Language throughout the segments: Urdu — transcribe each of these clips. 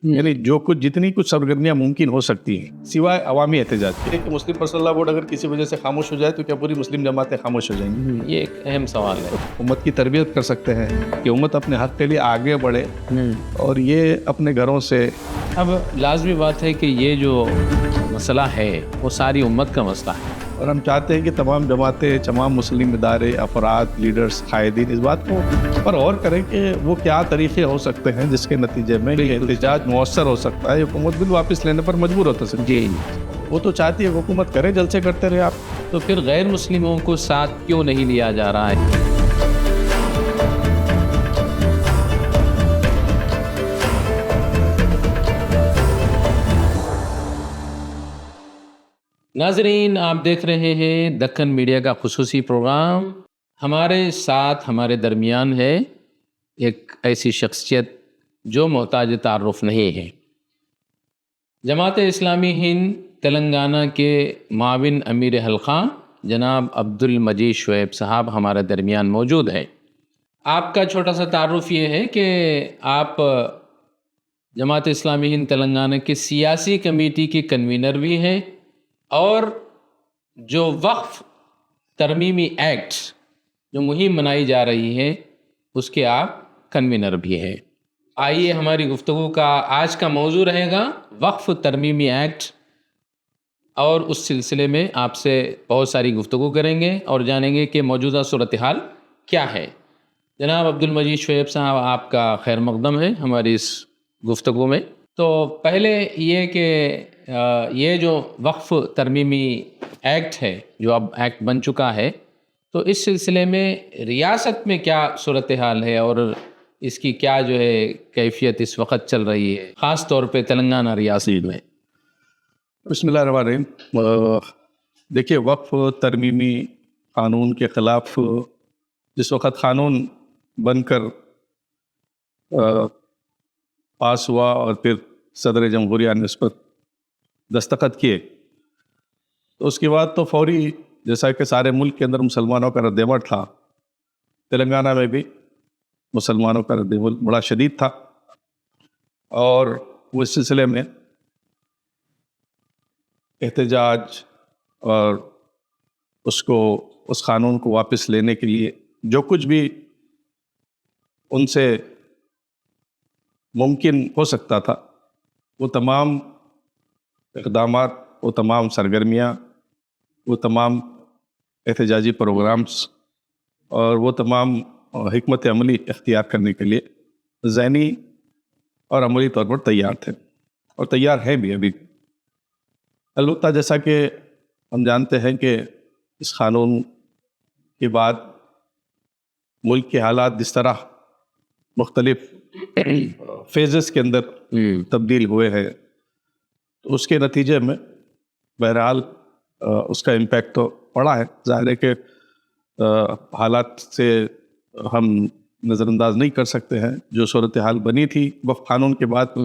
یعنی جو کچھ جتنی کچھ سرگرمیاں ممکن ہو سکتی ہیں سوائے عوامی احتجاج کے، کہ مسلم پرسنل لا بورڈ اگر کسی وجہ سے خاموش ہو جائے تو کیا پوری مسلم جماعتیں خاموش ہو جائیں گی؟ یہ ایک اہم سوال ہے. امت کی تربیت کر سکتے ہیں کہ امت اپنے حق کے لیے آگے بڑھے اور یہ اپنے گھروں سے. اب لازمی بات ہے کہ یہ جو مسئلہ ہے وہ ساری امت کا مسئلہ ہے، اور ہم چاہتے ہیں کہ تمام جماعتیں، تمام مسلم ادارے، افراد، لیڈرز، قائدین اس بات کو پر غور کریں کہ وہ کیا طریقے ہو سکتے ہیں جس کے نتیجے میں یہ احتجاج مؤثر ہو سکتا ہے. حکومت بل واپس لینے پر مجبور ہوتا ہے. جی. وہ تو چاہتی ہے حکومت کرے، جلسے کرتے رہے آپ. تو پھر غیر مسلموں کو ساتھ کیوں نہیں لیا جا رہا ہے؟ ناظرین، آپ دیکھ رہے ہیں دکن میڈیا کا خصوصی پروگرام. ہمارے ساتھ ہمارے درمیان ہے ایک ایسی شخصیت جو محتاج تعارف نہیں ہے. جماعت اسلامی ہند تلنگانہ کے معاون امیر حلقہ جناب عبد المجید شعیب صاحب ہمارے درمیان موجود ہیں. آپ کا چھوٹا سا تعارف یہ ہے کہ آپ جماعت اسلامی ہند تلنگانہ کے سیاسی کمیٹی کے کنوینر بھی ہیں اور جو وقف ترمیمی ایکٹ جو مہم منائی جا رہی ہے اس کے آپ کنوینر بھی ہیں. آئیے ہماری گفتگو کا آج کا موضوع رہے گا وقف ترمیمی ایکٹ، اور اس سلسلے میں آپ سے بہت ساری گفتگو کریں گے اور جانیں گے کہ موجودہ صورتحال کیا ہے. جناب عبد المجید شعیب صاحب، آپ کا خیر مقدم ہے ہماری اس گفتگو میں. تو پہلے یہ کہ یہ جو وقف ترمیمی ایکٹ ہے جو اب ایکٹ بن چکا ہے، تو اس سلسلے میں ریاست میں کیا صورتحال ہے اور اس کی کیا جو ہے کیفیت اس وقت چل رہی ہے، خاص طور پہ تلنگانہ ریاست میں؟ بسم اللہ الرحمن الرحیم. دیکھیے، وقف ترمیمی قانون کے خلاف جس وقت قانون بن کر پاس ہوا اور پھر صدر جمہوریہ نے اس پر دستخط کیے، تو اس کے بعد تو فوری، جیسا کہ سارے ملک کے اندر مسلمانوں کا رد عمل تھا، تلنگانہ میں بھی مسلمانوں کا رد عمل بڑا شدید تھا، اور وہ اس سلسلے میں احتجاج اور اس قانون کو واپس لینے کے لیے جو کچھ بھی ان سے ممکن ہو سکتا تھا وہ تمام اقدامات، وہ تمام سرگرمیاں، وہ تمام احتجاجی پروگرامز اور وہ تمام حکمت عملی اختیار کرنے کے لیے ذہنی اور عملی طور پر تیار تھے اور تیار ہیں بھی ابھی. البتہ جیسا کہ ہم جانتے ہیں کہ اس قانون کے بعد ملک کے حالات جس طرح مختلف فیزز کے اندر تبدیل ہوئے ہیں، تو اس کے نتیجے میں بہرحال اس کا امپیکٹ تو پڑا ہے. ظاہر ہے کہ حالات سے ہم نظر انداز نہیں کر سکتے ہیں. جو صورتحال بنی تھی وقف قانون کے بعد،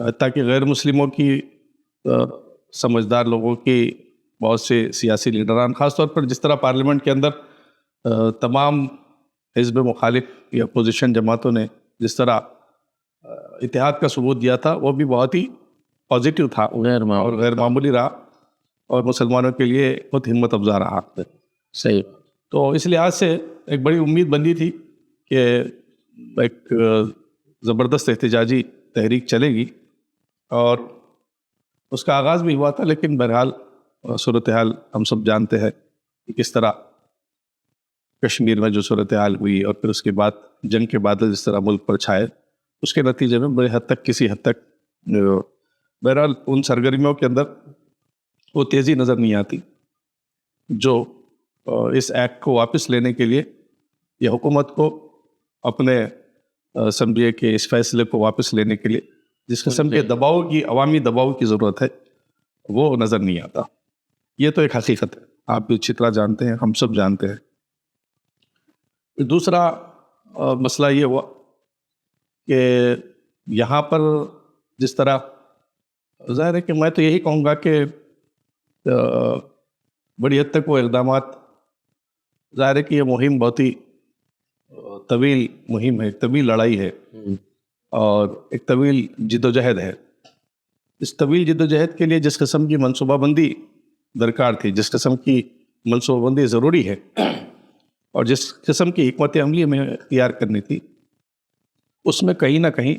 حتیٰ کہ غیر مسلموں کی، سمجھدار لوگوں کی، بہت سے سیاسی لیڈران، خاص طور پر جس طرح پارلیمنٹ کے اندر تمام حزب مخالف یا اپوزیشن جماعتوں نے جس طرح اتحاد کا ثبوت دیا تھا، وہ بھی بہت ہی پازیٹیو تھا اور غیر معمولی رہا اور مسلمانوں کے لیے بہت ہمت افزا رہا. صحیح. تو اس لحاظ سے ایک بڑی امید بندی تھی کہ ایک زبردست احتجاجی تحریک چلے گی، اور اس کا آغاز بھی ہوا تھا. لیکن بہرحال صورتحال ہم سب جانتے ہیں کہ کس طرح کشمیر میں جو صورتحال ہوئی اور پھر اس کے بعد جنگ کے بادل جس طرح ملک پر چھائے، اس کے نتیجے میں بڑے حد تک، کسی حد تک بہرحال ان سرگرمیوں کے اندر وہ تیزی نظر نہیں آتی جو اس ایکٹ کو واپس لینے کے لیے یا حکومت کو اپنے اسمبلی کے اس فیصلے کو واپس لینے کے لیے جس قسم کے دباؤ کی، عوامی دباؤ کی ضرورت ہے، وہ نظر نہیں آتا. یہ تو ایک حقیقت ہے، آپ بھی اچھی طرح جانتے ہیں، ہم سب جانتے ہیں. دوسرا مسئلہ یہ ہوا کہ یہاں پر جس طرح، ظاہر ہے کہ میں تو یہی کہوں گا کہ بڑی حد تک وہ اقدامات، ظاہر ہے کہ یہ مہم بہت ہی طویل مہم ہے، طویل لڑائی ہے، اور ایک طویل جد و جہد ہے. اس طویل جد و جہد کے لیے جس قسم کی منصوبہ بندی درکار تھی، جس قسم کی منصوبہ بندی ضروری ہے اور جس قسم کی حکمت عملی میں اختیار کرنی تھی، اس میں کہیں نہ کہیں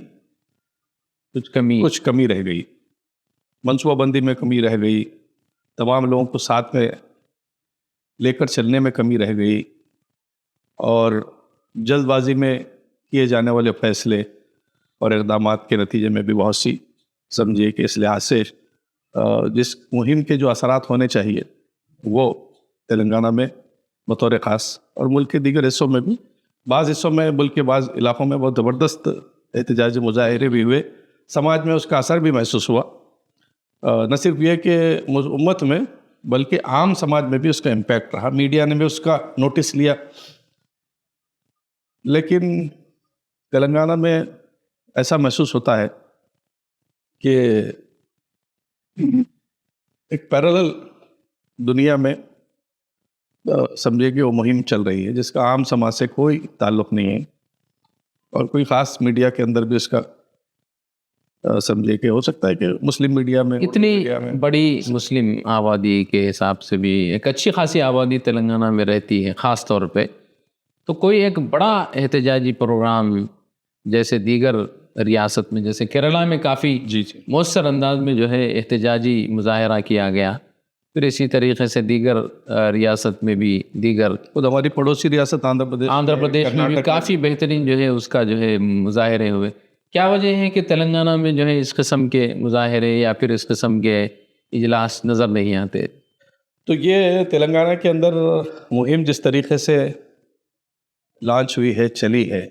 کچھ کمی رہ گئی. منصوبہ بندی میں کمی رہ گئی، تمام لوگوں کو ساتھ میں لے کر چلنے میں کمی رہ گئی، اور جلد بازی میں کیے جانے والے فیصلے اور اقدامات کے نتیجے میں بھی بہت سی سمجھیے کہ اس لحاظ سے جس مہم کے جو اثرات ہونے چاہیے وہ تلنگانہ میں بطور خاص اور ملک کے دیگر حصوں میں بھی، بعض حصوں میں، ملک کے بعض علاقوں میں بہت زبردست احتجاجی مظاہرے بھی ہوئے، سماج میں اس کا اثر بھی محسوس ہوا. نہ صرف یہ کہ امت میں بلکہ عام سماج میں بھی اس کا امپیکٹ رہا، میڈیا نے بھی اس کا نوٹس لیا. لیکن تلنگانہ میں ایسا محسوس ہوتا ہے کہ ایک پیرالل دنیا میں سمجھے کہ وہ مہم چل رہی ہے جس کا عام سماج سے کوئی تعلق نہیں ہے، اور کوئی خاص میڈیا کے اندر بھی اس کا سمجھے کہ ہو سکتا ہے کہ مسلم میڈیا میں، اتنی بڑی مسلم آبادی کے حساب سے بھی ایک اچھی خاصی آبادی تلنگانہ میں رہتی ہے خاص طور پہ، تو کوئی ایک بڑا احتجاجی پروگرام جیسے دیگر ریاست میں، جیسے کیرلا میں کافی مؤثر انداز میں جو ہے احتجاجی مظاہرہ کیا گیا، پھر اسی طریقے سے دیگر ریاست میں بھی، دیگر خود ہماری پڑوسی ریاست آندھرا پردیش میں بھی کافی بہترین جو ہے اس کا جو ہے مظاہرے ہوئے. کیا وجہ ہے کہ تلنگانہ میں جو ہے اس قسم کے مظاہرے یا پھر اس قسم کے اجلاس نظر نہیں آتے؟ تو یہ تلنگانہ کے اندر مہم جس طریقے سے لانچ ہوئی ہے، چلی ہے،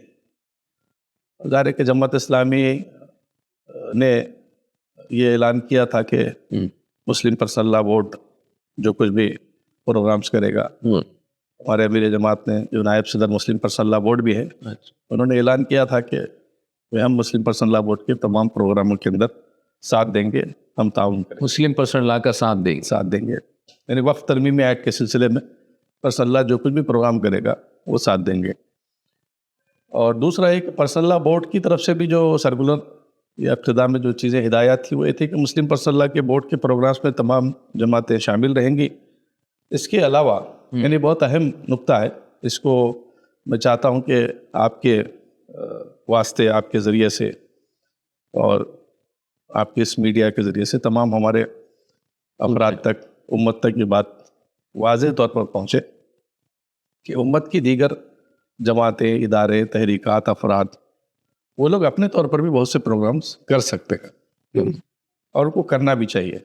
ظاہر ہے کہ جماعت اسلامی نے یہ اعلان کیا تھا کہ مسلم پرسنل لا بورڈ جو کچھ بھی پروگرامز کرے گا، ہمارے امیر جماعت نے جو نائب صدر مسلم پرسنل لا بورڈ بھی ہے، انہوں نے اعلان کیا تھا کہ ہم مسلم پرسنل لا بورڈ کے تمام پروگراموں کے اندر ساتھ دیں گے، ہم تعاون کریں گے، مسلم پرسنل لا کا ساتھ دیں گے. یعنی وقف ترمیمی ایکٹ کے سلسلے میں پرسنل لا جو کچھ بھی پروگرام کرے گا وہ ساتھ دیں گے. اور دوسرا ایک پرسنل لا بورڈ کی طرف سے بھی جو سرکولر یا ابتدا میں جو چیزیں ہدایات تھی وہ یہ تھی کہ مسلم پرسنل لا کے بورڈ کے پروگرامز میں تمام جماعتیں شامل رہیں گی. اس کے علاوہ یعنی بہت اہم نقطہ ہے، اس کو میں چاہتا ہوں کہ آپ کے واسطے، آپ کے ذریعے سے اور آپ کے اس میڈیا کے ذریعے سے تمام ہمارے افراد تک، امت تک یہ بات واضح طور پر پہنچے کہ امت کی دیگر جماعتیں، ادارے، تحریکات، افراد، وہ لوگ اپنے طور پر بھی بہت سے پروگرامز کر سکتے ہیں اور ان کو کرنا بھی چاہیے.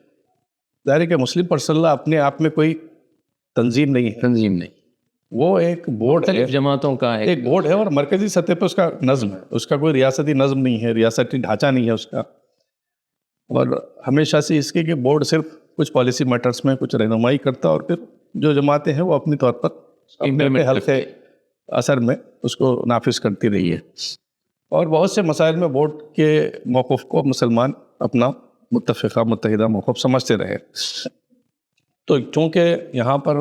ظاہر ہے کہ مسلم پرسنل لا اپنے آپ میں کوئی تنظیم نہیں، وہ ایک بورڈ ہے، جماعتوں کا ایک بورڈ ہے، اور مرکزی سطح پہ اس کا نظم ہے، اس کا کوئی ریاستی نظم نہیں ہے، ریاستی ڈھانچہ نہیں ہے اس کا. اور ہمیشہ سے اس کے کہ بورڈ صرف کچھ پالیسی میٹرز میں کچھ رہنمائی کرتا، اور پھر جو جماعتیں ہیں وہ اپنی طور پر اپنے حلقے اثر میں اس کو نافذ کرتی رہی ہے. اور بہت سے مسائل میں بورڈ کے موقف کو مسلمان اپنا متحدہ موقف سمجھتے رہے. تو چونکہ یہاں پر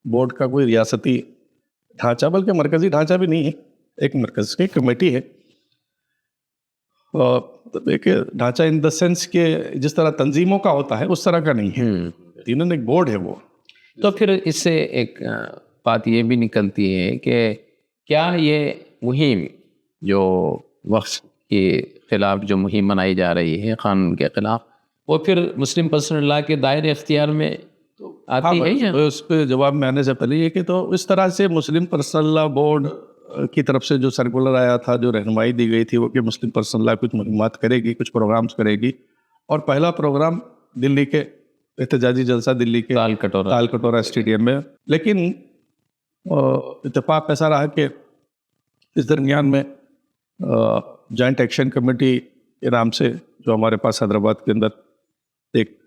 بورڈ کا کوئی ریاستی ڈھانچہ بلکہ مرکزی ڈھانچہ بھی نہیں ہے، ایک مرکز کی کمیٹی ہے، ایک ڈھانچہ ان دا سینس کہ جس طرح تنظیموں کا ہوتا ہے اس طرح کا نہیں ہے، انہوں نے ایک بورڈ ہے وہ. تو پھر اس سے ایک بات یہ بھی نکلتی ہے کہ کیا یہ مہم جو وقف کے خلاف جو مہم منائی جا رہی ہے، قانون کے خلاف، وہ پھر مسلم پرسنل لا کے دائرے اختیار میں آتی ہے؟ یا اس پہ جواب میں آنے سے پہلے یہ کہ تو اس طرح سے مسلم پرسنل لا بورڈ کی طرف سے جو سرکولر آیا تھا، جو رہنمائی دی گئی تھی وہ کہ مسلم پرسنل لا کچھ مہمات کرے گی، کچھ پروگرامز کرے گی، اور پہلا پروگرام دلی کے احتجاجی جلسہ دلی کے تال کٹورا اسٹیڈیم میں. لیکن اتفاق ایسا رہا کہ اس درمیان میں جوائنٹ ایکشن کمیٹی کے نام سے جو ہمارے پاس حیدرآباد کے اندر ایک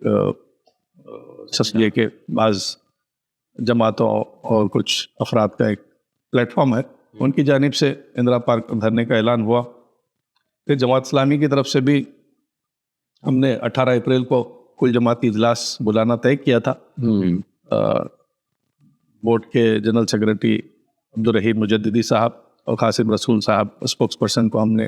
کے بعض جماعتوں اور کچھ افراد کا ایک پلیٹ فارم ہے، ان کی جانب سے اندرا پارک دھرنے کا اعلان ہوا. پھر جماعت اسلامی کی طرف سے بھی ہم نے 18 اپریل کو کل جماعتی اجلاس بلانا طے کیا تھا. بورڈ کے جنرل سیکرٹری عبدالرحیم مجددی صاحب اور قاسم رسول صاحب اسپوکس پرسن کو ہم نے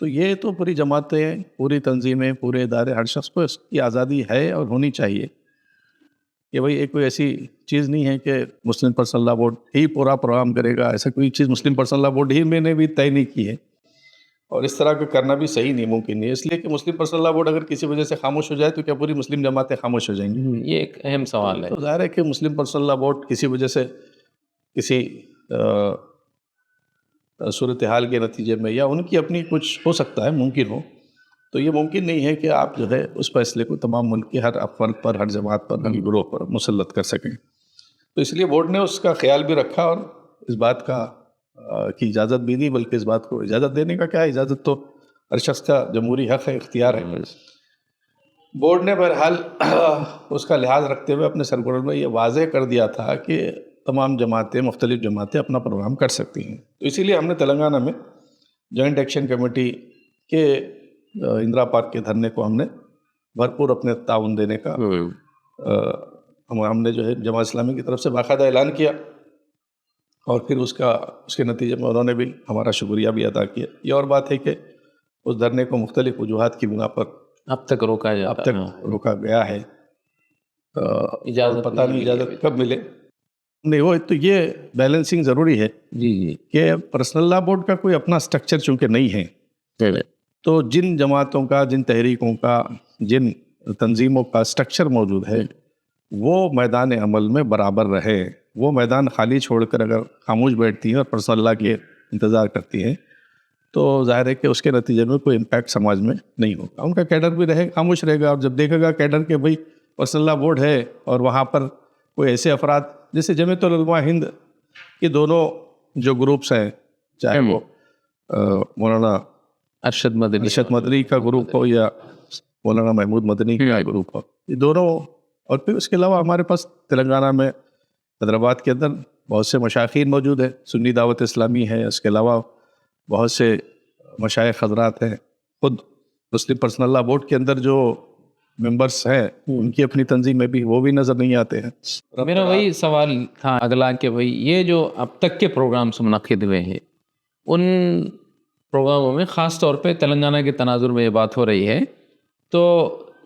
تو یہ تو پوری جماعتیں، پوری تنظیمیں، پورے ادارے، ہر شخص کو اس کی آزادی ہے اور ہونی چاہیے کہ بھائی ایک کوئی ایسی چیز نہیں ہے کہ مسلم پرسنل لا بورڈ ہی پورا پروگرام کرے گا. ایسا کوئی چیز مسلم پرسنل لا بورڈ ہی میں نے بھی طے نہیں کی ہے، اور اس طرح کا کرنا بھی صحیح نہیں، ممکن نہیں ہے. اس لیے کہ مسلم پرسنل لا بورڈ اگر کسی وجہ سے خاموش ہو جائے تو کیا پوری مسلم جماعتیں خاموش ہو جائیں گی؟ یہ ایک اہم سوال ہے. تو ظاہر ہے کہ مسلم پرسنل لا بورڈ کسی وجہ سے کسی صورتحال کے نتیجے میں یا ان کی اپنی کچھ ہو سکتا ہے، ممکن ہو، تو یہ ممکن نہیں ہے کہ آپ جو ہے اس فیصلے کو تمام ملک کے ہر فرد پر، ہر جماعت پر، ہر گروہ پر مسلط کر سکیں. تو اس لیے بورڈ نے اس کا خیال بھی رکھا اور اس بات کا کی اجازت بھی دی، بلکہ اس بات کو اجازت دینے کا کیا ہے، اجازت تو ہر شخص کا جمہوری حق ہے، اختیار ہے. بورڈ نے بہرحال اس کا لحاظ رکھتے ہوئے اپنے سرکولر میں یہ واضح کر دیا تھا کہ تمام جماعتیں، مختلف جماعتیں اپنا پروگرام کر سکتی ہیں. تو اسی لیے ہم نے تلنگانہ میں جوائنٹ ایکشن کمیٹی کے اندرا پارک کے دھرنے کو ہم نے بھرپور اپنے تعاون دینے کا ہم نے جو ہے جماعت اسلامی کی طرف سے باقاعدہ اعلان کیا، اور پھر اس کے نتیجے میں انہوں نے بھی ہمارا شکریہ بھی ادا کیا. یہ اور بات ہے کہ اس دھرنے کو مختلف وجوہات کی بنا پر اب تک روکا گیا ہے. اجازت پتہ نہیں اجازت کب ملے. نہیں، وہ تو یہ بیلنسنگ ضروری ہے جی کہ پرسنل لا بورڈ کا کوئی اپنا سٹرکچر چونکہ نہیں ہے، تو جن جماعتوں کا، جن تحریکوں کا، جن تنظیموں کا سٹرکچر موجود ہے وہ میدان عمل میں برابر رہے. وہ میدان خالی چھوڑ کر اگر خاموش بیٹھتی ہیں اور پرسنل لا کے انتظار کرتی ہیں تو ظاہر ہے کہ اس کے نتیجے میں کوئی امپیکٹ سماج میں نہیں ہوگا. ان کا کیڈر بھی خاموش رہے گا، اور جب دیکھے گا کیڈر کہ بھائی پرسنل لا بورڈ ہے اور وہاں پر کوئی ایسے افراد جیسے جمعیت العلماء ہند کے دونوں جو گروپس ہیں، چاہے وہ مولانا ارشد مدنی کا گروپ ہو یا مولانا محمود مدنی کا گروپ ہو، یہ دونوں، اور پھر اس کے علاوہ ہمارے پاس تلنگانہ میں حیدرآباد کے اندر بہت سے مشائخین موجود ہیں، سنی دعوت اسلامی ہے، اس کے علاوہ بہت سے مشائخ حضرات ہیں. خود مسلم پرسنل لا بورڈ کے اندر جو ممبرس ہیں ان کی اپنی تنظیم میں بھی وہ بھی نظر نہیں آتے ہیں. میرا وہی سوال تھا اگلا کہ بھائی یہ جو اب تک کے پروگرامز منعقد ہوئے ہیں ان پروگراموں میں خاص طور پہ تلنگانہ کے تناظر میں یہ بات ہو رہی ہے، تو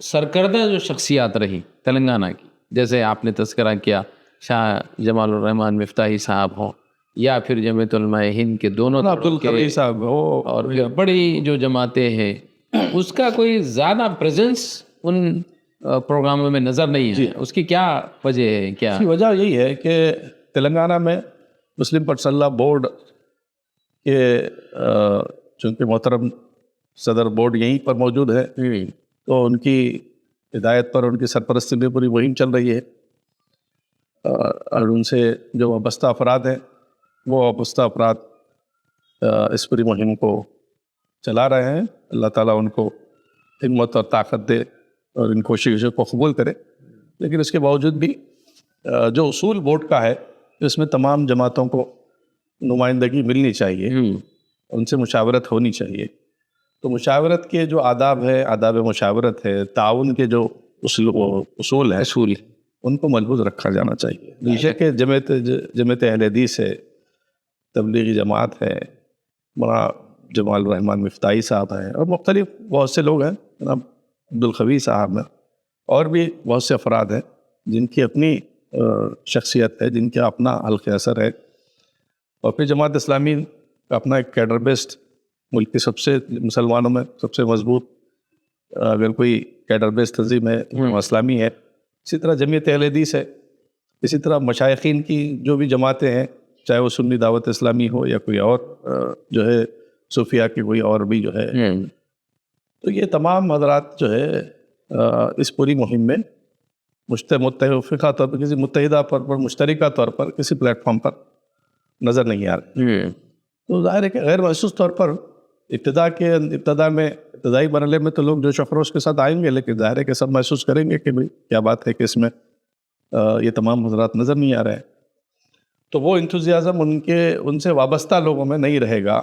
سرکردہ جو شخصیات رہی تلنگانہ کی، جیسے آپ نے تذکرہ کیا شاہ جمال الرحمن مفتاحی صاحب ہوں یا پھر جمعیت علماء ہند کے دونوں عبدالقدیر صاحب اور بڑی جو جماعتیں ہیں، اس کا کوئی زیادہ پریزنس ان پروگراموں میں نظر نہیں ہے. اس کی کیا وجہ ہے؟ کیا وجہ یہی ہے کہ تلنگانہ میں مسلم پرسنل لا بورڈ کے چونکہ محترم صدر بورڈ یہیں پر موجود ہے تو ان کی ہدایت پر، ان کی سرپرستی میں پوری مہم چل رہی ہے، اور ان سے جو وابستہ افراد ہیں وہ وابستہ افراد اس پوری مہم کو چلا رہے ہیں. اللہ تعالیٰ ان کو ہمت اور طاقت دے اور ان کوششوں کو قبول کرے. لیکن اس کے باوجود بھی جو اصول بورڈ کا ہے اس میں تمام جماعتوں کو نمائندگی ملنی چاہیے، ان سے مشاورت ہونی چاہیے. تو مشاورت کے جو آداب ہے، آداب مشاورت ہے، تعاون کے جو اصول ہیں ان کو ملحوظ رکھا جانا چاہیے. نیچے کہ جمعیت اہل حدیث ہے، تبلیغی جماعت ہے، مولانا جمال الرحمن مفتاحی صاحب ہیں، اور مختلف بہت سے لوگ ہیں، جناب عبدالقوی صاحب ہیں، اور بھی بہت سے افراد ہیں جن کی اپنی شخصیت ہے، جن کا اپنا حلقہ اثر ہے. اور پھر جماعت اسلامی کا اپنا ایک کیڈر بیسڈ، ملک کے سب سے مسلمانوں میں سب سے مضبوط اگر کوئی کیڈر بیسڈ تنظیم ہے جماعت اسلامی ہے. اسی طرح جمعیت اہل حدیث ہے، اسی طرح مشائخین کی جو بھی جماعتیں ہیں، چاہے وہ سنی دعوت اسلامی ہو یا کوئی اور جو ہے صوفیہ کی کوئی اور بھی جو ہے، تو یہ تمام حضرات جو ہے اس پوری مہم میں متفقہ طور پر، کسی متحدہ طور پر، مشترکہ طور پر کسی پلیٹ فارم پر نظر نہیں آ رہے. تو ظاہر ہے کہ غیر محسوس طور پر ابتدائی مرحلے میں تو لوگ جوش و خروش کے ساتھ آئیں گے، لیکن ظاہر ہے کہ سب محسوس کریں گے کہ بھئی کیا بات ہے کہ اس میں یہ تمام حضرات نظر نہیں آ رہے ہیں. تو وہ انتھوزیازم ان سے وابستہ لوگوں میں نہیں رہے گا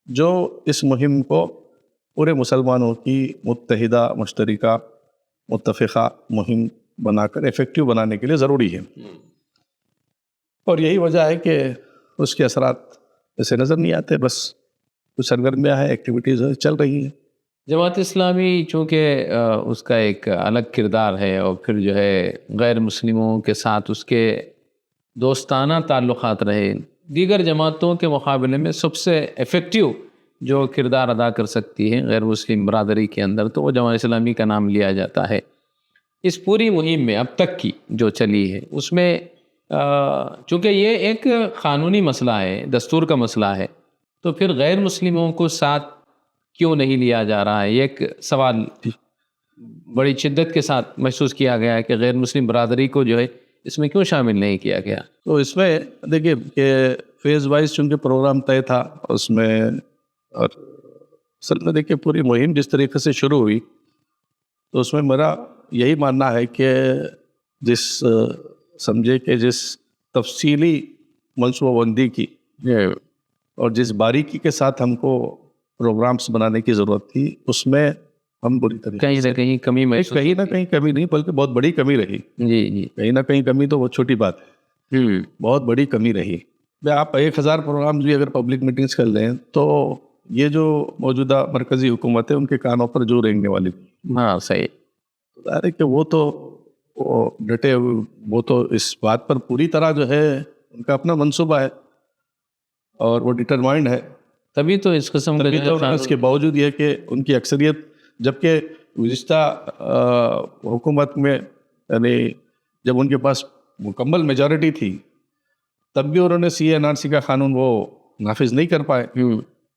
جو اس مہم کو پورے مسلمانوں کی متحدہ، مشترکہ، متفقہ مہم بنا کر ایفیکٹو بنانے کے لیے ضروری ہے. اور یہی وجہ ہے کہ اس کے اثرات ایسے نظر نہیں آتے. بس کچھ سرگرمیاں ہیں، ایکٹیویٹیز چل رہی ہیں. جماعت اسلامی چونکہ اس کا ایک الگ کردار ہے، اور پھر جو ہے غیر مسلموں کے ساتھ اس کے دوستانہ تعلقات رہے، دیگر جماعتوں کے مقابلے میں سب سے ایفیکٹیو جو کردار ادا کر سکتی ہے غیر مسلم برادری کے اندر، تو وہ جماعت اسلامی کا نام لیا جاتا ہے. اس پوری مہم میں اب تک کی جو چلی ہے اس میں چونکہ یہ ایک قانونی مسئلہ ہے، دستور کا مسئلہ ہے، تو پھر غیر مسلموں کو ساتھ کیوں نہیں لیا جا رہا ہے؟ یہ ایک سوال بڑی شدت کے ساتھ محسوس کیا گیا ہے کہ غیر مسلم برادری کو جو ہے اس میں کیوں شامل نہیں کیا گیا؟ تو اس میں دیکھیے کہ فیز وائز چونکہ پروگرام طے تھا اس میں، اور اصل میں دیکھیے پوری مہم جس طریقے سے شروع ہوئی تو اس میں میرا یہی ماننا ہے کہ سمجھے کہ جس تفصیلی منصوبہ بندی کی اور جس باریکی کے ساتھ ہم کو پروگرامز بنانے کی ضرورت تھی، اس میں ہم بری طریقے کہیں نہ کہیں کمی محسوس، کہیں نہ کہیں کمی نہیں بلکہ بہت بڑی کمی رہی. جی کہیں نہ کہیں کمی تو بہت چھوٹی بات ہے، بہت بڑی کمی رہی. آپ 1000 پروگرامز بھی اگر پبلک میٹنگز کر لیں تو یہ جو موجودہ مرکزی حکومت ہے ان کے کانوں پر جو رینگنے والی. ہاں صحیح. ظاہر ہے کہ وہ ڈٹے وہ تو اس بات پر پوری طرح جو ہے ان کا اپنا منصوبہ ہے اور وہ ڈٹرمائنڈ ہے. تبھی تو اس قسم کا اس کے باوجود یہ کہ ان کی اکثریت، جبکہ گزشتہ حکومت میں یعنی جب ان کے پاس مکمل میجورٹی تھی تب بھی انہوں نے CA/NRC کا قانون وہ نافذ نہیں کر پائے،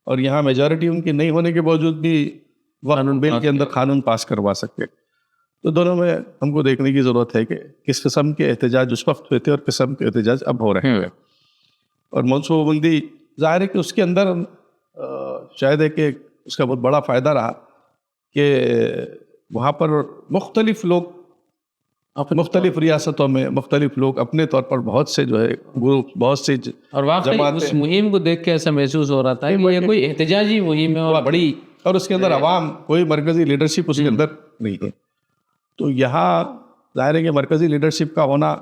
اور یہاں میجورٹی ان کی نہیں ہونے کے باوجود بھی قانون بل کے اندر قانون پاس کروا سکتے. تو دونوں میں ہم کو دیکھنے کی ضرورت ہے کہ کس قسم کے احتجاج اس وقت ہوئے تھے اور کس قسم کے احتجاج اب ہو رہے ہیں. اور منصوبہ بندی ظاہر ہے کہ اس کے اندر شاید ہے کہ اس کا بہت بڑا فائدہ رہا کہ وہاں پر مختلف لوگ مختلف ریاستوں میں مختلف لوگ اپنے طور پر بہت سے جو ہے گروپ، بہت سے اور واقعی اس مہم کو دیکھ کے ایسا محسوس ہو رہا تھا کہ یہ کوئی احتجاجی مہم ہے اور بڑی، اور اس کے اندر عوام، کوئی مرکزی لیڈرشپ اس کے اندر نہیں ہے. تو یہاں ظاہر ہے کہ مرکزی لیڈرشپ کا ہونا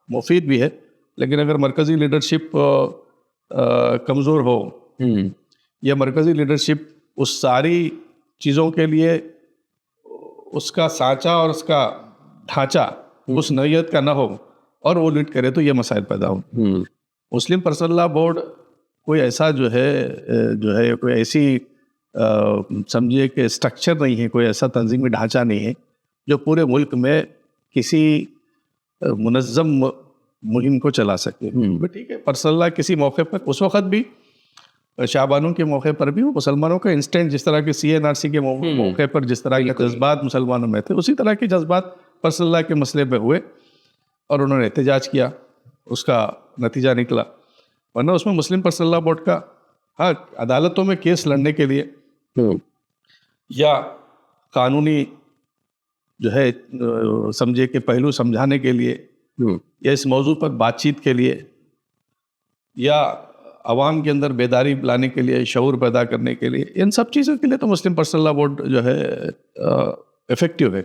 مفید بھی ہے، لیکن اگر مرکزی لیڈرشپ کمزور ہو یا مرکزی لیڈرشپ اس ساری چیزوں کے لیے اس کا سانچہ اور اس کا ڈھانچہ اس نوعیت کا نہ ہو اور وہ لیڈ کرے تو یہ مسائل پیدا ہوں. مسلم پرسنل لا بورڈ کوئی ایسا جو ہے کوئی ایسی سمجھیے کہ اسٹرکچر نہیں ہے، کوئی ایسا تنظیمی ڈھانچہ نہیں ہے جو پورے ملک میں کسی منظم مہم کو چلا سکے. ٹھیک ہے، پرسنل لا کسی موقع پر اس وقت بھی شعبانوں کے موقع پر بھی وہ مسلمانوں کا انسٹنٹ، جس طرح کے CA/NRC کے موقع پر جس طرح کے جذبات مسلمانوں میں تھے اسی طرح کے جذبات پرسنل لا کے مسئلے پہ ہوئے اور انہوں نے احتجاج کیا، اس کا نتیجہ نکلا. ورنہ اس میں مسلم پرسنل لا بورڈ کا عدالتوں میں کیس لڑنے کے لیے یا قانونی جو ہے سمجھے کہ پہلو سمجھانے کے لیے یا اس موضوع پر بات چیت کے لیے یا عوام کے اندر بیداری لانے کے لیے، شعور پیدا کرنے کے لیے، ان سب چیزوں کے لیے تو مسلم پرسنل لا بورڈ جو ہے افیکٹو ہے.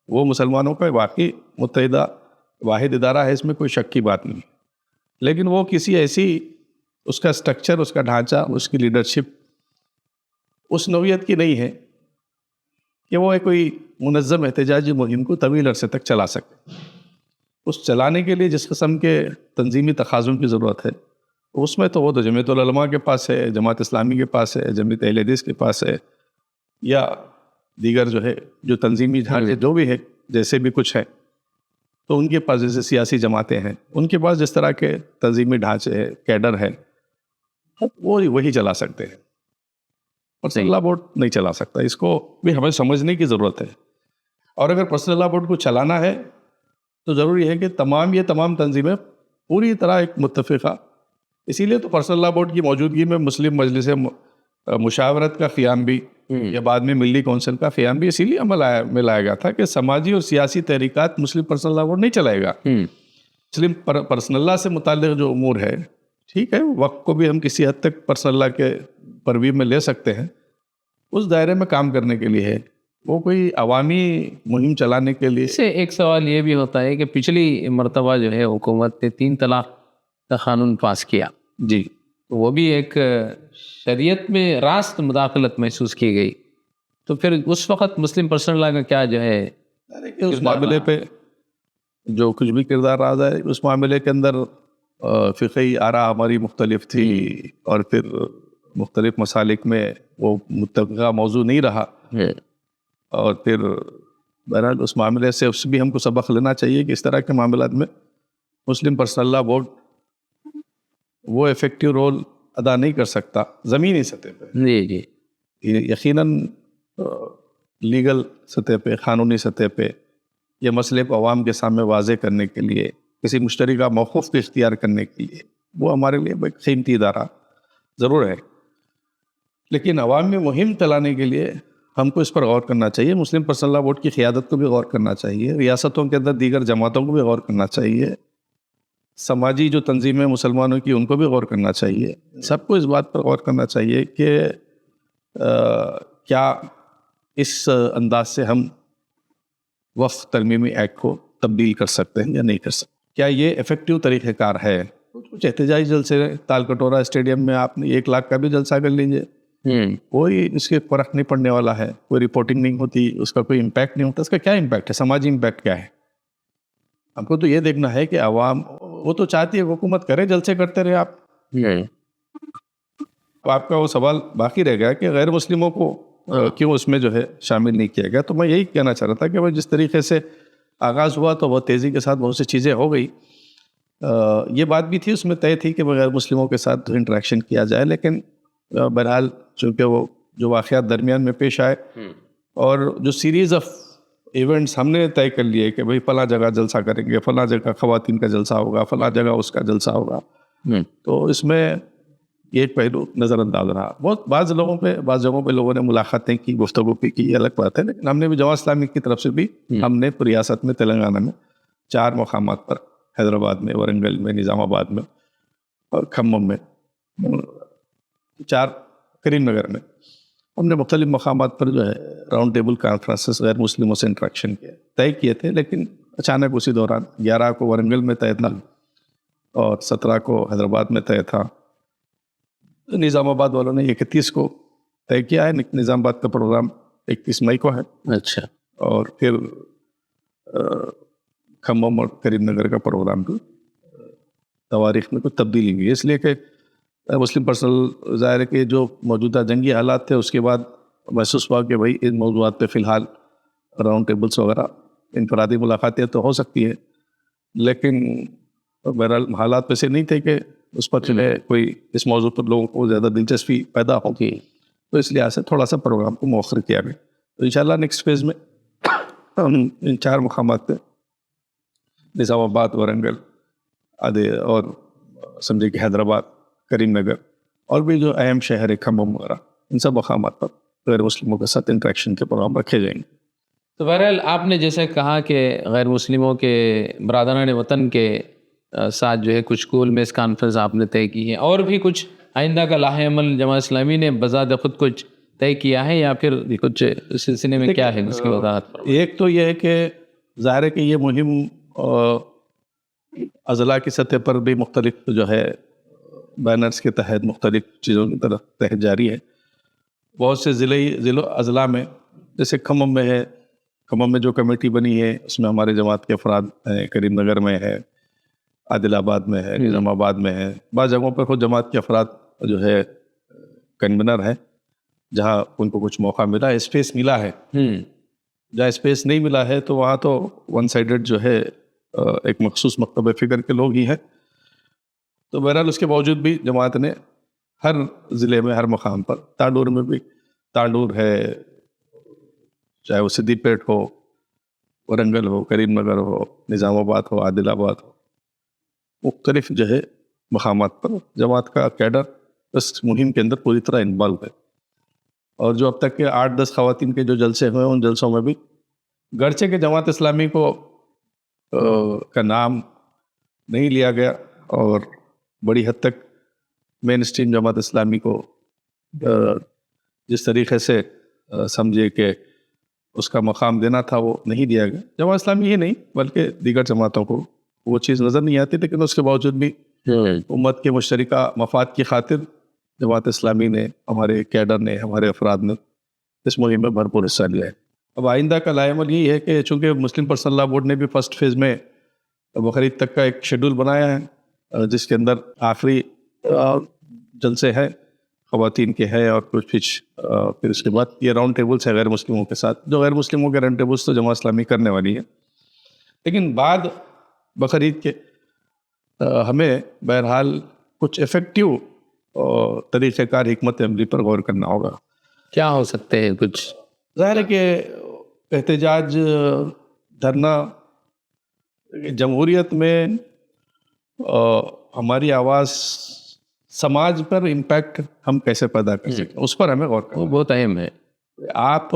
وہ مسلمانوں کا واقعی متحدہ واحد ادارہ ہے، اس میں کوئی شک کی بات نہیں. لیکن وہ کسی ایسی اس کا اسٹرکچر، اس کا ڈھانچہ، اس کی لیڈرشپ اس نوعیت کی نہیں ہے کہ وہ کوئی منظم احتجاجی مہم کو طویل عرصے تک چلا سکے. اس چلانے کے لیے جس قسم کے تنظیمی تقاضوں کی ضرورت ہے اس میں تو وہ تو جمعیت العلماء کے پاس ہے، جماعت اسلامی کے پاس ہے، جمعیت اہل حدیث کے پاس ہے، یا دیگر جو ہے جو تنظیمی ڈھانچے جو بھی ہے جیسے بھی کچھ ہے تو ان کے پاس جیسے سیاسی جماعتیں ہیں ان کے پاس جس طرح کے تنظیمی ڈھانچے ہے، کیڈر ہے، وہ وہی چلا سکتے ہیں. پرسنل لا بورڈ نہیں چلا سکتا. اس کو بھی ہمیں سمجھنے کی ضرورت ہے. اور اگر پرسنل لا بورڈ کو چلانا ہے تو ضروری ہے کہ یہ تمام تنظیمیں پوری طرح ایک متفقہ. اسی لیے تو پرسنل لا بورڈ کی موجودگی میں مسلم مجلس مشاورت کا قیام بھی یا بعد میں ملی کونسل کا قیام بھی اسی لیے عمل میں لایا گیا تھا کہ سماجی اور سیاسی تحریکات مسلم پرسنل لا بورڈ نہیں چلائے گا. مسلم پرسنل لا سے متعلق جو امور ہے، ٹھیک ہے، وقت کو بھی ہم کسی حد تک پرسنل لا کے پرویو میں لے سکتے ہیں، اس دائرے میں کام کرنے کے لیے ہے. وہ کوئی عوامی مہم چلانے کے لیے. اس سے ایک سوال یہ بھی ہوتا ہے کہ پچھلی مرتبہ جو ہے حکومت نے 3 طلاق کا قانون پاس کیا. جی. وہ بھی ایک شریعت میں راست مداخلت محسوس کی گئی تو پھر اس وقت مسلم پرسنل لا کا کیا جو ہے اس معاملے پہ جو کچھ بھی کردار رہا ہے اس معاملے کے اندر فقہی آراء ہماری مختلف تھی اور پھر مختلف مسالک میں وہ متفقہ موضوع نہیں رہا اور پھر بہرحال اس معاملے سے اس بھی ہم کو سبق لینا چاہیے کہ اس طرح کے معاملات میں مسلم پرسنل لا بورڈ وہ افیکٹو رول ادا نہیں کر سکتا زمینی سطح پہ. جی جی یقیناً لیگل سطح پہ قانونی سطح پہ یہ مسئلے کو عوام کے سامنے واضح کرنے کے لیے کسی مشترکہ موقف کو اختیار کرنے کے لیے وہ ہمارے لیے ایک قیمتی ادارہ ضرور ہے. لیکن عوام میں مہم چلانے کے لیے ہم کو اس پر غور کرنا چاہیے. مسلم پرسنل لا بورڈ کی قیادت کو بھی غور کرنا چاہیے, ریاستوں کے اندر دیگر جماعتوں کو بھی غور کرنا چاہیے, سماجی جو تنظیمیں مسلمانوں کی ان کو بھی غور کرنا چاہیے. سب کو اس بات پر غور کرنا چاہیے کہ کیا اس انداز سے ہم وقف ترمیمی ایکٹ کو تبدیل کر سکتے ہیں یا نہیں کر سکتے. کیا یہ افیکٹو طریقہ کار ہے؟ کچھ احتجاجی جلسے تال کٹورا اسٹیڈیم میں آپ نے 1 لاکھ کا بھی جلسہ کر لیجیے, کوئی اس کے فرق نہیں پڑنے والا ہے, کوئی رپورٹنگ نہیں ہوتی, اس کا کوئی امپیکٹ نہیں ہوتا. اس کا کیا امپیکٹ ہے, سماجی امپیکٹ کیا ہے؟ ہم کو تو یہ دیکھنا ہے کہ عوام وہ تو چاہتی ہے حکومت کرے, جلسے کرتے رہے آپ. آپ کا وہ سوال باقی رہ گیا کہ غیر مسلموں کو کیوں اس میں جو ہے شامل نہیں کیا گیا. تو میں یہی کہنا چاہ رہا تھا کہ وہ جس طریقے سے آغاز ہوا تو بہت تیزی کے ساتھ بہت سی چیزیں ہو گئی. یہ بات بھی تھی اس میں طے تھی کہ غیر مسلموں کے ساتھ انٹریکشن کیا جائے, لیکن بہرحال چونکہ وہ جو واقعات درمیان میں پیش آئے اور جو سیریز آف ایونٹس ہم نے طے کر لیے کہ بھئی فلاں جگہ جلسہ کریں گے, فلاں جگہ خواتین کا جلسہ ہوگا, فلاں جگہ اس کا جلسہ ہوگا, تو اس میں یہ ایک پہلو نظر انداز رہا. بعض جگہوں پہ لوگوں نے ملاقاتیں کی, گفتگو کی, یہ الگ بات ہے, لیکن ہم نے بھی جماعت اسلامی کی طرف سے بھی ہم نے ریاست میں تلنگانہ میں 4 مقامات پر, حیدرآباد میں, ورنگل میں, نظام آباد میں اور کھمم میں, 4 کریم نگر میں, ہم نے مختلف مقامات پر جو ہے راؤنڈ ٹیبل کانفرنسز غیر مسلموں سے انٹریکشن طے کیے تھے. لیکن اچانک اسی دوران 11 کو ورنگل میں طے تھا اور 17 کو حیدرآباد میں طے تھا. نظام آباد والوں نے 31 کو طے کیا ہے. نظام آباد کا پروگرام 31 مئی کو ہے. اچھا. اور پھر کھمم اور کریم نگر کا پروگرام بھی تواریخ میں کچھ تبدیلی ہوئی ہے, اس لیے کہ مسلم پرسنل ظاہر ہے کہ جو موجودہ جنگی حالات تھے اس کے بعد محسوس ہوا کہ بھائی ان موضوعات پہ فی الحال راؤنڈ ٹیبلس وغیرہ انفرادی ملاقاتیں تو ہو سکتی ہیں, لیکن بہرحال حالات ویسے نہیں تھے کہ اس پر چلے کوئی اس موضوع پر لوگوں کو زیادہ دلچسپی پیدا ہوگی, تو اس لحاظ سے تھوڑا سا پروگرام کو مؤخر کیا گیا. تو انشاءاللہ نیکسٹ فیز میں ہم ان 4 مقامات پہ نظام آباد, ورنگل اور سمجھے کہ حیدرآباد, کریم نگر اور بھی جو اہم شہر ہے کھمم وغیرہ, ان سب مقامات پر غیر مسلموں کے ساتھ انٹریکشن کے پروگرام رکھے جائیں گے. تو بہرحال آپ نے جیسے کہا کہ غیر مسلموں کے برادران وطن کے ساتھ جو ہے کچھ گول میز کانفرنس آپ نے طے کی ہے, اور بھی کچھ آئندہ کا لاہ عمل جماعت اسلامی نے بذات خود کچھ طے کیا ہے یا پھر کچھ سلسلے میں کیا ہے اس کی وضاحت؟ ایک تو یہ ہے کہ ظاہر ہے کہ یہ مہم اضلاع کی سطح پر بھی مختلف جو ہے بینرز کے تحت مختلف چیزوں کی طرف تحت جاری ہے. بہت سے ضلع اضلاع میں جیسے کھمم میں ہے, کھمم میں جو کمیٹی بنی ہے اس میں ہمارے جماعت کے افراد ہیں, کریم نگر میں ہے, عادل آباد میں ہے, نظام آباد میں ہے. بعض جگہوں پر خود جماعت کے افراد جو ہے کنوینر ہے, جہاں ان کو کچھ موقع ملا ہے, اسپیس ملا ہے. جہاں اسپیس نہیں ملا ہے تو وہاں تو ون سائیڈڈ جو ہے ایک مخصوص مکتب فکر کے لوگ ہی ہیں. تو بہرحال اس کے باوجود بھی جماعت نے ہر ضلع میں ہر مقام پر, تانڈور میں بھی تانڈور ہے, چاہے وہ سدی پیٹ ہو, ورنگل ہو, کریم نگر ہو, نظام آباد ہو, عادل آباد ہو, مختلف جو ہے مقامات پر جماعت کا کیڈر اس مہم کے اندر پوری طرح انوالو ہے. اور جو اب تک کے 8-10 خواتین کے جو جلسے ہوئے ان جلسوں میں بھی گرچہ کہ جماعت اسلامی کو کا نام نہیں لیا گیا اور بڑی حد تک مین اسٹریم جماعت اسلامی کو جس طریقے سے سمجھے کہ اس کا مقام دینا تھا وہ نہیں دیا گیا. جماعت اسلامی ہی نہیں بلکہ دیگر جماعتوں کو وہ چیز نظر نہیں آتی, لیکن اس کے باوجود بھی امت کے مشترکہ مفاد کی خاطر جماعت اسلامی نے، ہمارے کیڈر نے، ہمارے افراد نے اس مہم میں بھرپور حصہ لیا ہے۔ اب آئندہ کا لائے عمل یہی ہے کہ چونکہ مسلم پرسنل لاء بورڈ نے بھی فرسٹ فیز میں بقرعید تک کا ایک شیڈول بنایا ہے، جس کے اندر آخری جلسے ہیں خواتین کے ہیں، اور کچھ پھر اس کے بعد یہ راؤنڈ ٹیبلس ہے غیر مسلموں کے ساتھ۔ جو غیر مسلموں کے راؤنڈ ٹیبلس تو جماعت اسلامی کرنے والی ہے، لیکن بعد بقرعید کے ہمیں بہرحال کچھ افیکٹو طریقہ کار، حکمت عملی پر غور کرنا ہوگا۔ کیا ہو سکتے ہیں کچھ؟ ظاہر ہے کہ احتجاج، دھرنا، جمہوریت میں ہماری آواز سماج پر امپیکٹ ہم کیسے پیدا کر سکیں، اس پر ہمیں غور کرنا وہ بہت اہم ہے۔ آپ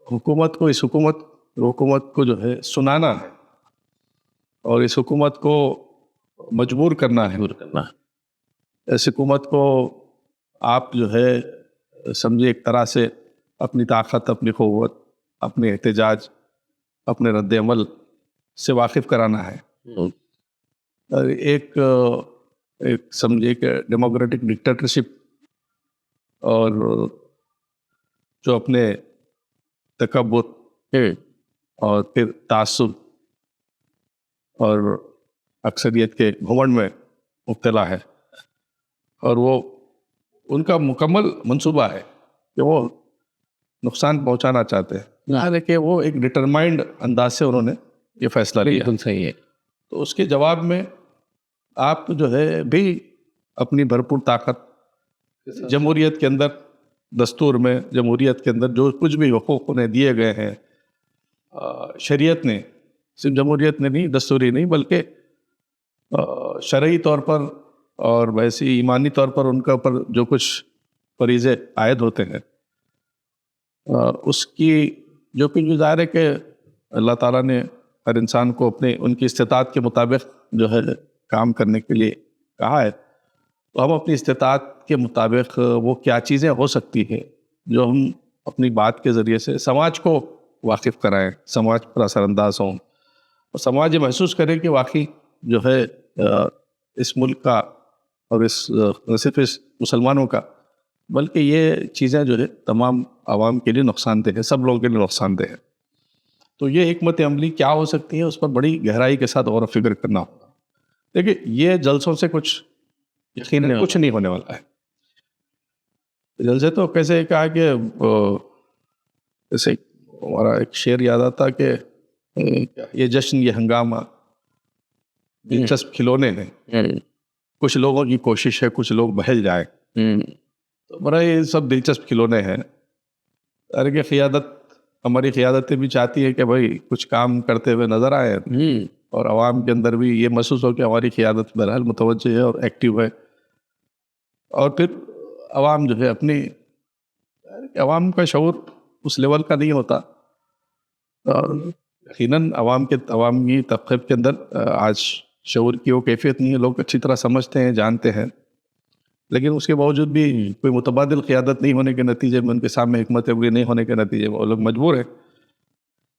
حکومت کو، اس حکومت کو جو ہے سنانا ہے، اور اس حکومت کو مجبور کرنا ہے۔ اس حکومت کو آپ جو ہے سمجھے ایک طرح سے اپنی طاقت، اپنی قوت، اپنے احتجاج، اپنے رد عمل سے واقف کرانا ہے۔ اور ایک سمجھے کہ ڈیموکریٹک ڈکٹیٹرشپ، اور جو اپنے تکبر اور پھر تعصب اور اکثریت کے گھمنڈ میں مبتلا ہے، اور وہ ان کا مکمل منصوبہ ہے کہ وہ نقصان پہنچانا چاہتے ہیں، حالانکہ وہ ایک ڈٹرمائنڈ انداز سے انہوں نے یہ فیصلہ لیا۔ بالکل صحیح ہے۔ تو اس کے جواب میں آپ جو ہے بھی اپنی بھرپور طاقت جمہوریت کے اندر، دستور میں، جمہوریت کے اندر جو کچھ بھی حقوق انہیں دیے گئے ہیں، شریعت نے، صرف جمہوریت نے نہیں، دستوری نہیں، بلکہ شرعی طور پر اور ویسے ایمانی طور پر ان کے اوپر جو کچھ فریضے عائد ہوتے ہیں، اس کی جو کہ ظاہر ہے کہ اللہ تعالیٰ نے ہر انسان کو اپنے ان کی استطاعت کے مطابق جو ہے کام کرنے کے لیے کہا ہے، تو ہم اپنی استطاعت کے مطابق وہ کیا چیزیں ہو سکتی ہیں جو ہم اپنی بات کے ذریعے سے سماج کو واقف کرائیں، سماج پر اثر انداز ہوں، اور سماج یہ محسوس کرے کہ واقعی جو ہے اس ملک کا، اور نہ صرف اس مسلمانوں کا، بلکہ یہ چیزیں جو ہے تمام عوام کے لیے نقصان دہ ہے، سب لوگوں کے لیے نقصان دہ ہے۔ تو یہ حکمت عملی کیا ہو سکتی ہے، اس پر بڑی گہرائی کے ساتھ غور و فکر کرنا ہوگا۔ دیکھیے، یہ جلسوں سے کچھ یقیناً کچھ نہیں ہونے والا ہے۔ جلسے تو کیسے کہا کہ جیسے ہمارا ایک شعر یاد آتا کہ یہ جشن، یہ ہنگامہ دلچسپ کھلونے ہیں، کچھ لوگوں کی کوشش ہے کچھ لوگ بہل جائیں۔ تو بڑا یہ سب دلچسپ کھلونے ہیں۔ ارے قیادت، ہماری قیادتیں بھی چاہتی ہے کہ بھائی کچھ کام کرتے ہوئے نظر آئے، اور عوام کے اندر بھی یہ محسوس ہو کہ ہماری قیادت بہرحال متوجہ ہے اور ایکٹیو ہے، اور پھر عوام جو ہے اپنی، عوام کا شعور اس لیول کا نہیں ہوتا، اور یقیناً عوامی طبقے کے اندر آج شعور کی وہ کیفیت نہیں ہے، لوگ اچھی طرح سمجھتے ہیں، جانتے ہیں، لیکن اس کے باوجود بھی کوئی متبادل قیادت نہیں ہونے کے نتیجے میں، ان کے سامنے حکمت عملی نہیں ہونے کے نتیجے میں وہ لوگ مجبور ہیں،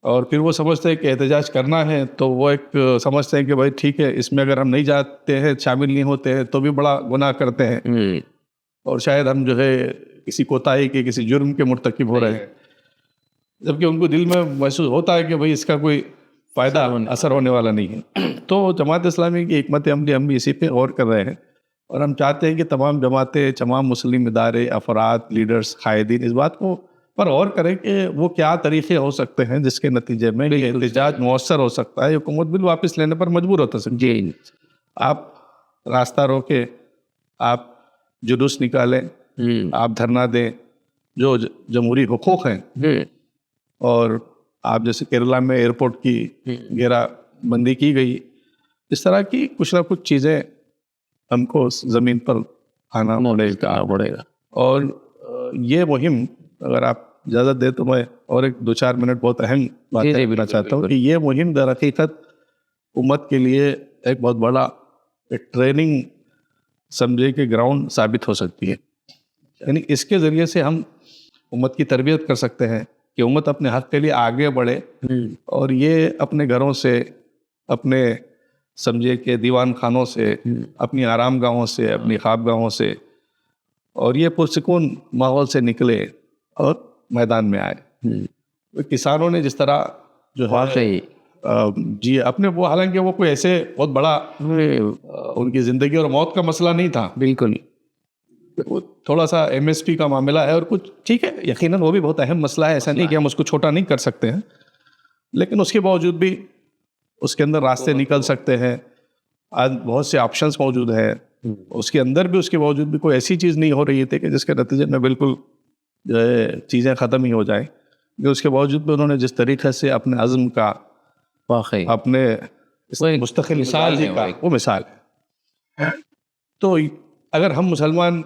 اور پھر وہ سمجھتے ہیں کہ احتجاج کرنا ہے، تو وہ ایک سمجھتے ہیں کہ بھائی ٹھیک ہے، اس میں اگر ہم نہیں جاتے ہیں، شامل نہیں ہوتے ہیں، تو بھی بڑا گناہ کرتے ہیں، اور شاید ہم جو ہے کسی کوتاہی کے، کسی جرم کے مرتکب ہو رہے ہیں، جبکہ ان کو دل میں محسوس ہوتا ہے کہ بھائی اس کا کوئی فائدہ، اثر ہونے والا نہیں ہے۔ تو جماعت اسلامی کی حکمت عملی ہم بھی اسی پہ غور کر رہے ہیں، اور ہم چاہتے ہیں کہ تمام جماعتیں، تمام مسلم ادارے، افراد، لیڈرز، قائدین اس بات کو پر غور کریں کہ وہ کیا طریقے ہو سکتے ہیں جس کے نتیجے میں یہ احتجاج مؤثر ہو سکتا ہے، حکومت بل واپس لینے پر مجبور ہوتا سکتی ہے۔ آپ راستہ روکیں، آپ جلوس نکالیں، آپ دھرنا دیں، جو جمہوری حقوق ہیں، اور آپ جیسے کیرلا میں ایئرپورٹ کی گھیرا بندی کی گئی، اس طرح کی کچھ نہ کچھ چیزیں ہم کو زمین پر آنا پڑے گا۔ اور یہ مہم، اگر آپ اجازت دیں تو میں اور ایک 2-4 منٹ بہت اہم بات کرنا چاہتا ہوں کہ یہ مہم در حقیقت امت کے لیے ایک بہت بڑا ایک ٹریننگ سمجھے کہ گراؤنڈ ثابت ہو سکتی ہے۔ یعنی اس کے ذریعے سے ہم امت کی تربیت کر سکتے ہیں کہ امت اپنے حق کے لیے آگے بڑھے، اور یہ اپنے گھروں سے، اپنے سمجھے کہ دیوان خانوں سے، اپنی آرام گاہوں سے، اپنی خواب گاہوں سے اور یہ پرسکون ماحول سے نکلے اور میدان میں آئے. کسانوں نے جس طرح جو ہے واقعی جی اپنے وہ، حالانکہ وہ کوئی ایسے بہت بڑا ان کی زندگی اور موت کا مسئلہ نہیں تھا، بالکل وہ تھوڑا سا MSP کا معاملہ ہے اور کچھ ٹھیک ہے، یقیناً وہ بھی بہت اہم مسئلہ ہے، ایسا نہیں کہ ہم اس کو چھوٹا نہیں کر سکتے ہیں، لیکن اس کے باوجود بھی اس کے اندر راستے نکل سکتے ہیں. آج بہت سے آپشنس موجود ہیں، اس کے اندر بھی اس کے باوجود بھی کوئی ایسی چیز نہیں ہو رہی تھی کہ جس کے نتیجے میں بالکل جو ہے چیزیں ختم ہی ہو جائیں. کہ اس کے باوجود بھی انہوں نے جس طریقے سے اپنے عزم کا، واقعی اپنے وہ ایک مستقل مثال مزاجی ہے، کا، وہ مثال ہے. تو اگر ہم مسلمان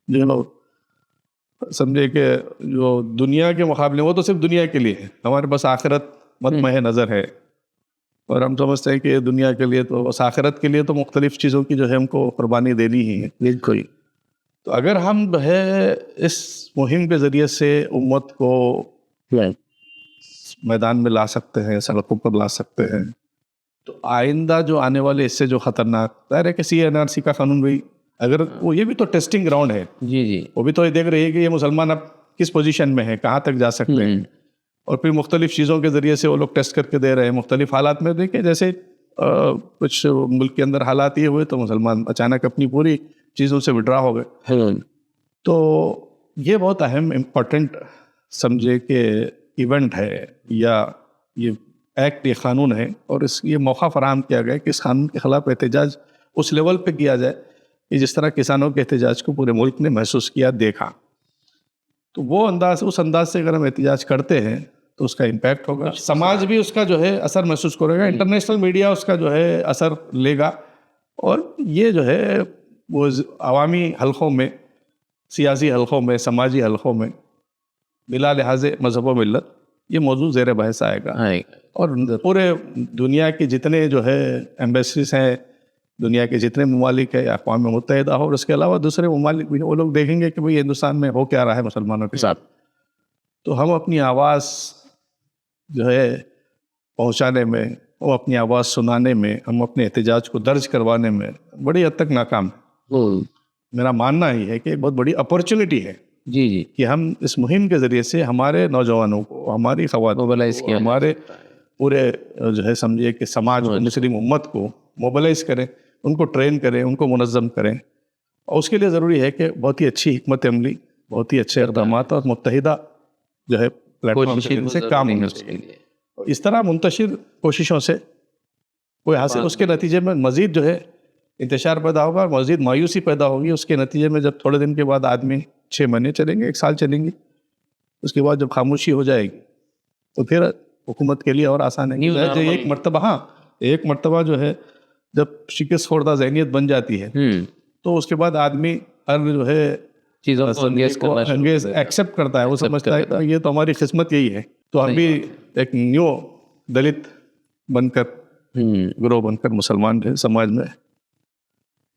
جو ہے سمجھے کہ جو دنیا کے مقابلے، وہ تو صرف دنیا کے لیے ہے، ہمارے پاس آخرت مطمع نظر ہے، اور ہم سمجھتے ہیں کہ دنیا کے لیے تو بس، آخرت کے لیے تو مختلف چیزوں کی جو ہے ہم کو قربانی دینی ہی ہے. بالکل. تو اگر ہم جو ہے اس مہم کے ذریعے سے امت کو میدان میں لا سکتے ہیں، سڑکوں پر لا سکتے ہیں، تو آئندہ جو آنے والے اس سے جو خطرناک، ظاہر ہے کہ CNRC کا قانون بھی، اگر وہ، یہ بھی تو ٹیسٹنگ گراؤنڈ ہے، جی جی وہ بھی تو یہ دیکھ رہی ہے کہ یہ مسلمان اب کس پوزیشن میں ہے، کہاں تک جا سکتے ہیں، اور پھر مختلف چیزوں کے ذریعے سے وہ لوگ ٹیسٹ کر کے دے رہے ہیں مختلف حالات میں. دیکھیں جیسے کچھ ملک کے اندر حالات یہ ہوئے تو مسلمان اچانک اپنی پوری چیزوں سے وڈرا ہو گئے. تو یہ بہت اہم امپورٹنٹ سمجھے کہ ایونٹ ہے، یا یہ ایکٹ، یہ قانون ہے، اور یہ موقع فراہم کیا گیا کہ اس قانون کے خلاف احتجاج اس لیول پہ کیا جائے کہ جس طرح کسانوں کے احتجاج کو پورے ملک نے محسوس کیا، دیکھا. تو وہ اس انداز سے اگر ہم احتجاج کرتے ہیں تو اس کا امپیکٹ ہوگا، سماج بھی اس کا جو ہے اثر محسوس کرے گا، انٹرنیشنل میڈیا اس کا جو ہے اثر لے گا، اور یہ جو ہے وہ عوامی حلقوں میں، سیاسی حلقوں میں، سماجی حلقوں میں بلا لحاظ مذہب و ملت یہ موضوع زیر بحث آئے گا. اور پورے دنیا کے جتنے جو ہے ایمبیسیز ہیں، دنیا کے جتنے ممالک ہیں، اقوام متحدہ ہو، اور اس کے علاوہ دوسرے ممالک بھی، وہ لوگ دیکھیں گے کہ بھئی ہندوستان میں ہو کیا رہا ہے مسلمانوں کے ساتھ. تو ہم اپنی آواز جو ہے پہنچانے میں، وہ اپنی آواز سنانے میں، ہم اپنے احتجاج کو درج کروانے میں بڑی حد تک ناکام ہیں. میرا ماننا ہی ہے کہ بہت بڑی اپرچونٹی ہے جی جی کہ ہم اس مہم کے ذریعے سے ہمارے نوجوانوں کو، ہماری خواتین کو، ہمارے پورے جو ہے سمجھیے کہ سماج کو، مسلم امت کو موبلائز کریں، ان کو ٹرین کریں، ان کو منظم کریں. اور اس کے لیے ضروری ہے کہ بہت ہی اچھی حکمت عملی، بہت ہی اچھے اقدامات اور متحدہ جو ہے پلیٹ فارم سے کام ہونا چاہیے. اس طرح منتشر کوششوں سے کوئی حاصل، اس کے نتیجے میں مزید جو ہے انتشار پیدا ہوگا، اور مزید مایوسی پیدا ہوگی. اس کے نتیجے میں جب تھوڑے دن کے بعد آدمی 6 مہینے چلیں گے، 1 سال چلیں گی، اس کے بعد جب خاموشی ہو جائے گی تو پھر حکومت کے لیے اور آسان ہے. ایک مرتبہ جو ہے جب شکست خوردہ ذہنیت بن جاتی ہے تو اس کے بعد آدمی ہر جو ہے چیزوں کو ایکسیپٹ کرتا ہے، وہ سمجھتا ہے کہ یہ تو ہماری قسمت یہی ہے. تو ہم بھی ایک نیو دلت بن کر، گروہ بن کر مسلمان جو ہے سماج میں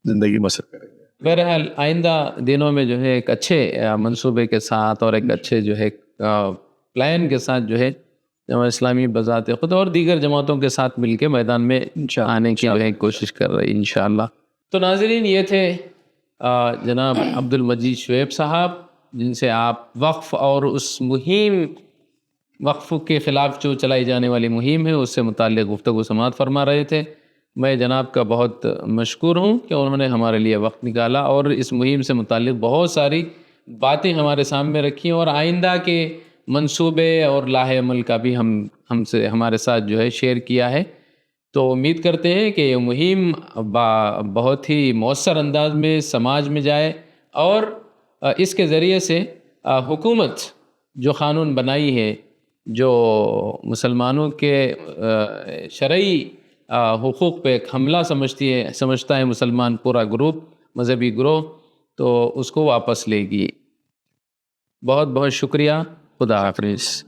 زندگی بسر کریں گے. بہرحال آئندہ دنوں میں جو ہے ایک اچھے منصوبے کے ساتھ اور ایک اچھے جو ہے پلان کے ساتھ جو ہے جماعت اسلامی بذات خود اور دیگر جماعتوں کے ساتھ مل کے میدان میں آنے کی جو ہے کوشش کر رہی ہے انشاءاللہ. تو ناظرین، یہ تھے جناب عبد المجید شعیب صاحب، جن سے آپ وقف اور اس مہم، وقف کے خلاف جو چلائی جانے والی مہم ہے اس سے متعلق گفتگو سماعت فرما رہے تھے. میں جناب کا بہت مشکور ہوں کہ انہوں نے ہمارے لیے وقت نکالا اور اس مہم سے متعلق بہت ساری باتیں ہمارے سامنے رکھی، اور آئندہ کے منصوبے اور لاہ عمل کا بھی ہمارے ساتھ جو ہے شیئر کیا ہے. تو امید کرتے ہیں کہ یہ مہم بہت ہی مؤثر انداز میں سماج میں جائے، اور اس کے ذریعے سے حکومت جو قانون بنائی ہے، جو مسلمانوں کے شرعی حقوق پہ ایک حملہ سمجھتا ہے مسلمان پورا گروپ، مذہبی گروہ، تو اس کو واپس لے گی. بہت بہت شکریہ. خدا حافظ.